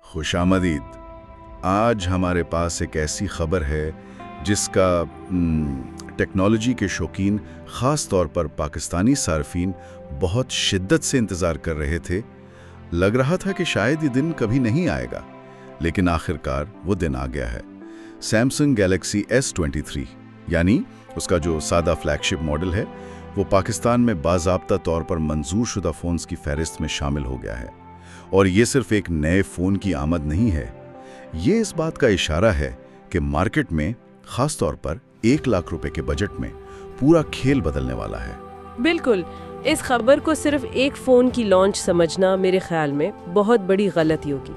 خوش آمدید۔ آج ہمارے پاس ایک ایسی خبر ہے جس کا ٹیکنالوجی کے شوقین، خاص طور پر پاکستانی صارفین بہت شدت سے انتظار کر رہے تھے۔ لگ رہا تھا کہ شاید یہ دن کبھی نہیں آئے گا، لیکن آخرکار وہ دن آ گیا ہے۔ سیمسنگ گیلیکسی S23 یعنی اس کا جو سادہ فلیگ شپ ماڈل ہے، وہ پاکستان میں باضابطہ طور پر منظور شدہ فونز کی فہرست میں شامل ہو گیا ہے۔ اور یہ صرف ایک نئے فون کی آمد نہیں ہے، یہ اس بات کا اشارہ ہے کہ مارکیٹ میں خاص طور پر 1 لاکھ روپے کے بجٹ میں پورا کھیل بدلنے والا ہے۔ بالکل، اس خبر کو صرف ایک فون کی لانچ سمجھنا میرے خیال میں بہت بڑی غلطی ہوگی۔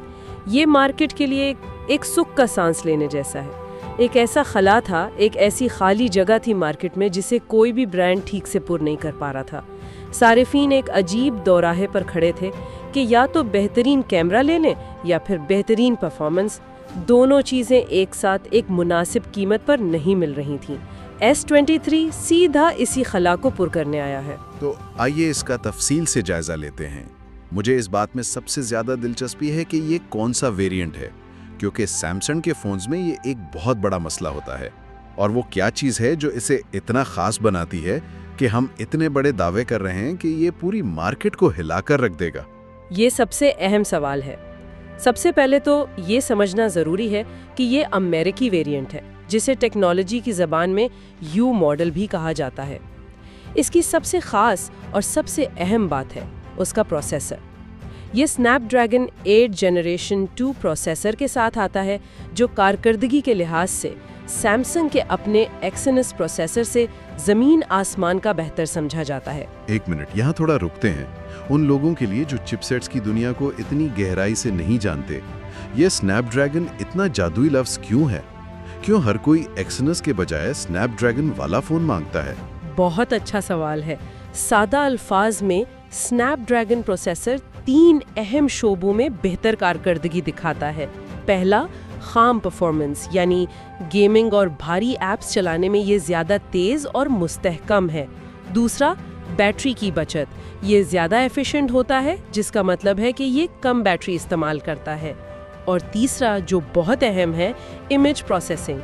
یہ مارکیٹ کے لیے ایک سکھ کا سانس لینے جیسا ہے۔ ایک ایسا خلا تھا، ایک ایسی خالی جگہ تھی مارکیٹ میں جسے کوئی بھی برانڈ ٹھیک سے پر نہیں کر پا رہا تھا۔ صارفین ایک عجیب دوراہے پر کھڑے تھے کہ یا تو بہترین کیمرہ لے لیں یا پھر بہترین پرفارمنس۔ دونوں چیزیں ایک ساتھ ایک مناسب قیمت پر نہیں مل رہی تھیں۔ S23 سیدھا اسی خلا کو پر کرنے آیا ہے۔ تو آئیے اس کا تفصیل سے جائزہ لیتے ہیں۔ مجھے اس بات میں سب سے زیادہ دلچسپی ہے کہ یہ کون سا ویریئنٹ ہے، کیونکہ سیمسنگ کے فونز میں یہ ایک بہت بڑا مسئلہ ہوتا ہے۔ اور وہ کیا چیز ہے جو اسے اتنا خاص بناتی ہے کہ ہم اتنے بڑے دعوے کر رہے ہیں کہ یہ پوری مارکیٹ کو ہلا کر رکھ دے گا؟ یہ سب سے اہم سوال ہے۔ سب سے پہلے تو یہ سمجھنا ضروری ہے کہ یہ امریکی ویریئنٹ ہے، جسے ٹیکنالوجی کی زبان میں یو ماڈل بھی کہا جاتا ہے۔ اس کی سب سے خاص اور سب سے اہم بات ہے اس کا پروسیسر۔ یہ سنیپ ڈریگن 8 جنریشن 2 پروسیسر کے ساتھ آتا ہے، جو کارکردگی کے لحاظ سے سیمسنگ کے اپنے ایکسینس پروسیسر سے زمین آسمان کا بہتر سمجھا جاتا ہے۔ ایک منٹ یہاں تھوڑا رکتے ہیں۔ ان لوگوں کے لیے جو چپ سیٹس کی دنیا کو اتنی گہرائی سے نہیں جانتے، یہ سنیپ ڈریگن اتنا جادوئی لفظ کیوں ہے؟ کیوں ہر کوئی ایکسینس کے بجائے سنیپ ڈریگن والا فون مانگتا ہے؟ بہت اچھا سوال ہے۔ سادہ الفاظ میں سنیپ ڈریگن پروسیسر 3 اہم شعبوں میں بہتر کارکردگی دکھاتا ہے۔ پہلا، خام پرفارمنس، یعنی گیمنگ اور بھاری ایپس چلانے میں یہ زیادہ تیز اور مستحکم ہے۔ دوسرا، بیٹری کی بچت، یہ زیادہ ایفیشنٹ ہوتا ہے، جس کا مطلب ہے کہ یہ کم بیٹری استعمال کرتا ہے۔ اور تیسرا، جو بہت اہم ہے، امیج پروسیسنگ۔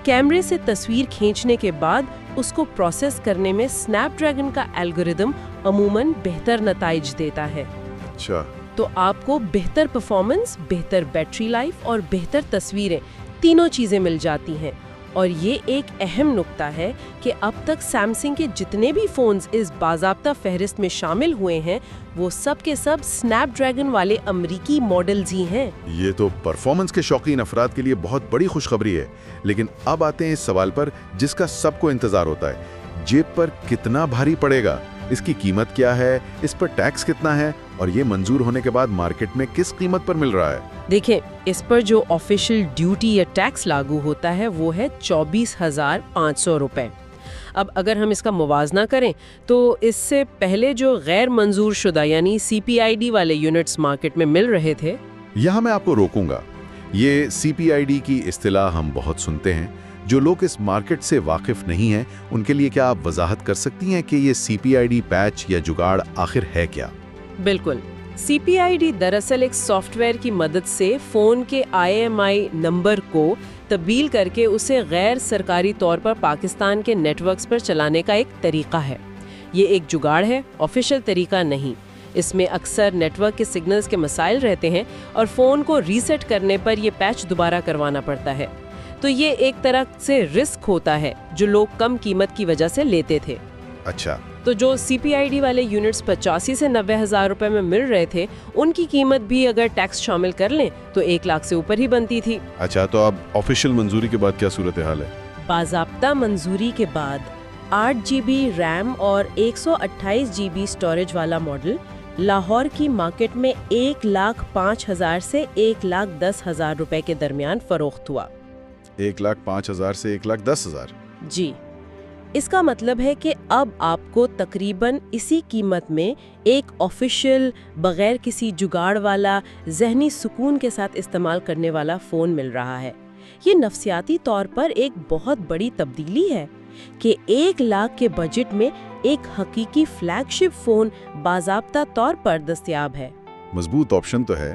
کیمرے سے تصویر کھینچنے کے بعد اس کو پروسیس کرنے میں سنیپ ڈریگن کا الگوریدم عموماً بہتر نتائج دیتا ہے۔ اچھا، تو آپ کو بہتر پرفارمنس، بہتر بیٹری لائف اور بہتر تصویریں، تینوں چیزیں مل جاتی ہیں۔ اور یہ ایک اہم نکتہ ہے کہ اب تک سیمسنگ کے جتنے بھی فونز اس باضابطہ فہرست میں شامل ہوئے ہیں، وہ سب کے سب سنیپ ڈریگن والے امریکی ماڈلز ہی ہیں۔ یہ تو پرفارمنس کے شوقین افراد کے لیے بہت بڑی خوشخبری ہے۔ لیکن اب آتے ہیں اس سوال پر جس کا سب کو انتظار ہوتا ہے، جیب پر کتنا بھاری پڑے گا؟ اس کی قیمت کیا ہے؟ اس پر ٹیکس کتنا ہے؟ اور یہ منظور ہونے کے بعد مارکیٹ میں کس قیمت پر مل رہا ہے؟ دیکھیں، اس پر جو آفیشیل ڈیوٹی یا ٹیکس لاگو ہوتا ہے وہ ہے 24,500 روپے۔ اب اگر ہم اس کا موازنہ کریں تو اس سے پہلے جو غیر منظور شدہ یعنی CPID والے یونٹس مارکیٹ میں مل رہے تھے۔ یہاں میں آپ کو روکوں گا۔ یہ CPID کی اصطلاح ہم بہت سنتے ہیں۔ جو لوگ اس مارکیٹ سے واقف نہیں ہیں، ان کے لیے کیا آپ وضاحت کر سکتی ہیں کہ یہ CPID پیچ یا جگاڑ آخر ہے کیا؟ بالکل، CPID دراصل ایک سافٹ ویئر کی مدد سے فون کے IMEI نمبر کو تبدیل کر کے اسے غیر سرکاری طور پر پاکستان کے نیٹ ورکس پر چلانے کا ایک طریقہ ہے۔ یہ ایک جگاڑ ہے، آفیشیل طریقہ نہیں۔ اس میں اکثر نیٹ ورک کے سگنلز کے مسائل رہتے ہیں اور فون کو ریسیٹ کرنے پر یہ پیچ دوبارہ کروانا پڑتا ہے۔ تو یہ ایک طرح سے رسک ہوتا ہے جو لوگ کم قیمت کی وجہ سے لیتے تھے۔ اچھا، تو جو CPID والے یونٹس 85 سے 90 ہزار روپے میں مل رہے تھے، ان کی قیمت بھی اگر ٹیکس شامل کر لیں تو 1 لاکھ سے اوپر ہی بنتی تھی۔ اچھا، تو اب آفیشیل منظوری کے بعد کیا صورتحال ہے؟ باضابطہ منظوری کے بعد 8 GB ریم اور 128 GB سٹوریج والا ماڈل لاہور کی مارکیٹ میں 1,05,000 سے 1,10,000 روپے کے درمیان فروخت ہوا۔ 1,05,000 سے 1,10,000؟ جی، اس کا مطلب ہے کہ اب آپ کو تقریباً اسی قیمت میں ایک آفیشیل، بغیر کسی جگاڑ والا، ذہنی سکون کے ساتھ استعمال کرنے والا فون مل رہا ہے۔ یہ نفسیاتی طور پر ایک بہت بڑی تبدیلی ہے کہ 1 لاکھ کے بجٹ میں ایک حقیقی فلیگ شپ فون باضابطہ طور پر دستیاب ہے۔ مضبوط آپشن تو ہے،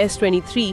S23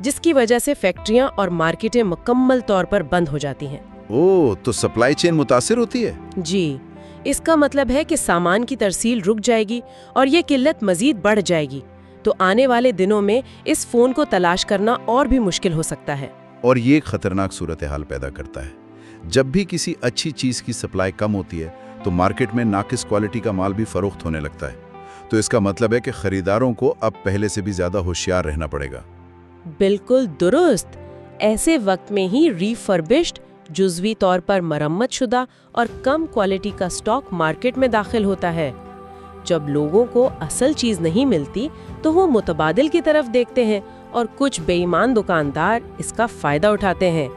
جس کی وجہ سے فیکٹریاں اور مارکیٹیں مکمل طور پر بند ہو جاتی ہیں۔ اوہ، تو سپلائی چین متاثر ہوتی ہے؟ جی، اس کا مطلب ہے کہ سامان کی ترسیل رک جائے گی اور یہ قلت مزید بڑھ جائے گی، تو آنے والے دنوں میں اس فون کو تلاش کرنا اور بھی مشکل ہو سکتا ہے۔ اور یہ ایک خطرناک صورتحال پیدا کرتا ہے۔ جب بھی کسی اچھی چیز کی سپلائی کم ہوتی ہے تو مارکیٹ میں ناقص کوالٹی کا مال بھی فروخت ہونے لگتا ہے، تو اس کا مطلب ہے کہ خریداروں کو اب پہلے سے بھی زیادہ ہوشیار رہنا پڑے گا۔ بالکل درست۔ ایسے وقت میں ہی ریفربشڈ، جزوی طور پر مرمت شدہ اور کم کوالٹی کا سٹاک مارکیٹ میں داخل ہوتا ہے۔ جب لوگوں کو اصل چیز نہیں ملتی تو وہ متبادل کی طرف دیکھتے ہیں اور کچھ بے ایمان دکاندار اس کا فائدہ اٹھاتے ہیں۔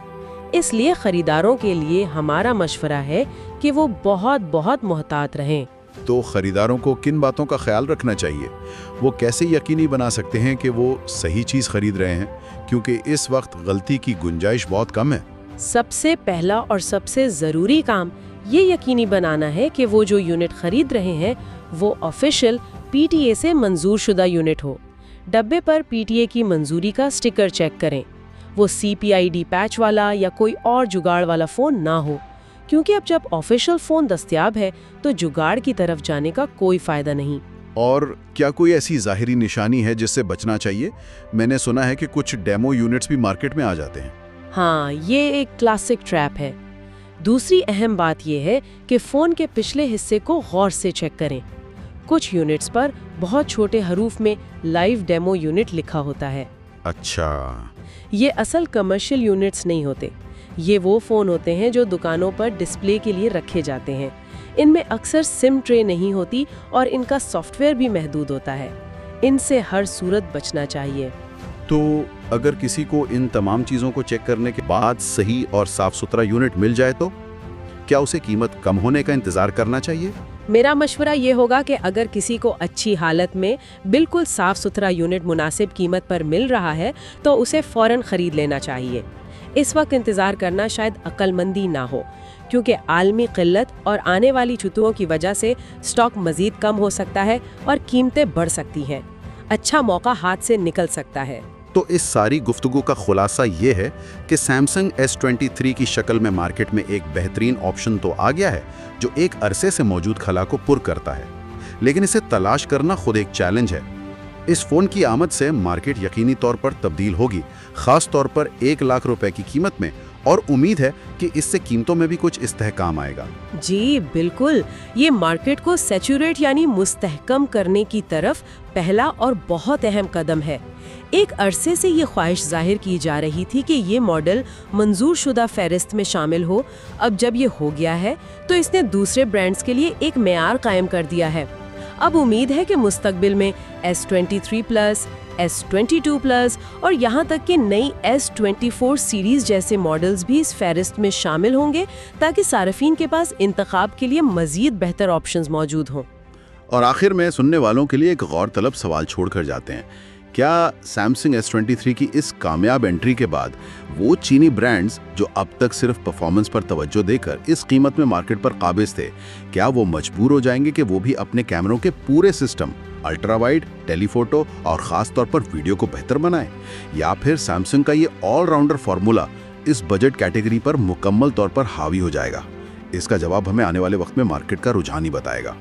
اس لیے خریداروں کے لیے ہمارا مشورہ ہے کہ وہ بہت محتاط رہیں۔ تو خریداروں کو کن باتوں کا خیال رکھنا چاہیے؟ وہ کیسے یقینی بنا سکتے ہیں کہ وہ صحیح چیز خرید رہے ہیں، کیونکہ اس وقت غلطی کی گنجائش بہت کم ہے؟ سب سے پہلا اور سب سے ضروری کام یہ یقینی بنانا ہے کہ وہ جو یونٹ خرید رہے ہیں وہ آفیشل PTA سے منظور شدہ یونٹ ہو۔ ڈبے پر PTA کی منظوری کا سٹیکر چیک کریں۔ وہ CPID پیچ والا یا کوئی اور جگاڑ والا فون نہ ہو، کیونکہ اب جب آفیشل فون دستیاب ہے تو جگاڑ کی طرف جانے کا کوئی فائدہ نہیں۔ اور کیا کوئی ایسی ظاہری نشانی ہے جس سے بچنا چاہیے؟ میں نے سنا ہے کہ کچھ ڈیمو یونٹس بھی مارکیٹ میں آ جاتے ہیں۔ ہاں، یہ ایک کلاسک ٹریپ ہے۔ دوسری اہم بات یہ ہے کہ فون کے پچھلے حصے کو غور سے چیک کریں۔ کچھ یونٹس پر بہت چھوٹے حروف میں لائیو ڈیمو یونٹ لکھا ہوتا ہے۔ اچھا، یہ اصل کمرشل یونٹس نہیں ہوتے، یہ وہ فون ہوتے ہیں جو دکانوں پر ڈسپلے کے لیے رکھے جاتے ہیں۔ ان میں اکثر سم ٹرے نہیں ہوتی اور ان کا سافٹ ویئر بھی محدود ہوتا ہے۔ ان سے ہر صورت بچنا چاہیے۔ تو اگر کسی کو ان تمام چیزوں کو چیک کرنے کے بعد صحیح اور صاف ستھرا یونٹ مل جائے تو کیا اسے قیمت کم ہونے کا انتظار کرنا چاہیے؟ میرا مشورہ یہ ہوگا کہ اگر کسی کو اچھی حالت میں بالکل صاف ستھرا یونٹ مناسب قیمت پر مل رہا ہے تو اسے فوراً خرید لینا چاہیے۔ اس وقت انتظار کرنا شاید عقل مندی نہ ہو، کیونکہ عالمی قلت اور آنے والی چھٹیوں کی وجہ سے سٹاک مزید کم ہو سکتا ہے اور قیمتیں بڑھ سکتی ہیں۔ اچھا موقع ہاتھ سے نکل سکتا ہے۔ تو اس ساری گفتگو کا خلاصہ یہ ہے کہ سیمسنگ S23 کی شکل میں مارکیٹ میں ایک بہترین آپشن تو آ گیا ہے جو ایک عرصے سے موجود خلا کو پر کرتا ہے، لیکن اسے تلاش کرنا خود ایک چیلنج ہے۔ اس فون کی آمد سے مارکیٹ یقینی طور پر تبدیل ہوگی، خاص طور پر 1 لاکھ روپے کی قیمت میں، اور امید ہے کہ اس سے قیمتوں میں بھی کچھ استحکام آئے گا۔ جی بالکل، یہ مارکیٹ کو سیچوریٹ یعنی مستحکم کرنے کی طرف پہلا اور بہت اہم قدم ہے۔ ایک عرصے سے یہ خواہش ظاہر کی جا رہی تھی کہ یہ ماڈل منظور شدہ فہرست میں شامل ہو۔ اب جب یہ ہو گیا ہے تو اس نے دوسرے برانڈز کے لیے ایک معیار قائم کر دیا ہے۔ اب امید ہے کہ مستقبل میں S23+، S22+ اور یہاں تک کہ نئی S24 سیریز جیسے ماڈلز بھی اس فہرست میں شامل ہوں گے تاکہ صارفین کے پاس انتخاب کے لیے مزید بہتر آپشنز موجود ہوں۔ اور آخر میں سننے والوں کے لیے ایک غور طلب سوال چھوڑ کر جاتے ہیں۔ کیا سیمسنگ S23 کی اس کامیاب انٹری کے بعد وہ چینی برانڈز جو اب تک صرف پرفارمنس پر توجہ دے کر اس قیمت میں مارکیٹ پر قابض تھے، کیا وہ مجبور ہو جائیں گے کہ وہ بھی اپنے کیمروں کے پورے سسٹم، الٹرا وائڈ، ٹیلی فوٹو اور خاص طور پر ویڈیو کو بہتر بنائیں؟ یا پھر سیمسنگ کا یہ آل راؤنڈر فارمولا اس بجٹ کیٹیگری پر مکمل طور پر حاوی ہو جائے گا؟ اس کا جواب ہمیں آنے والے وقت میں مارکیٹ کا رجحان ہی بتائے گا۔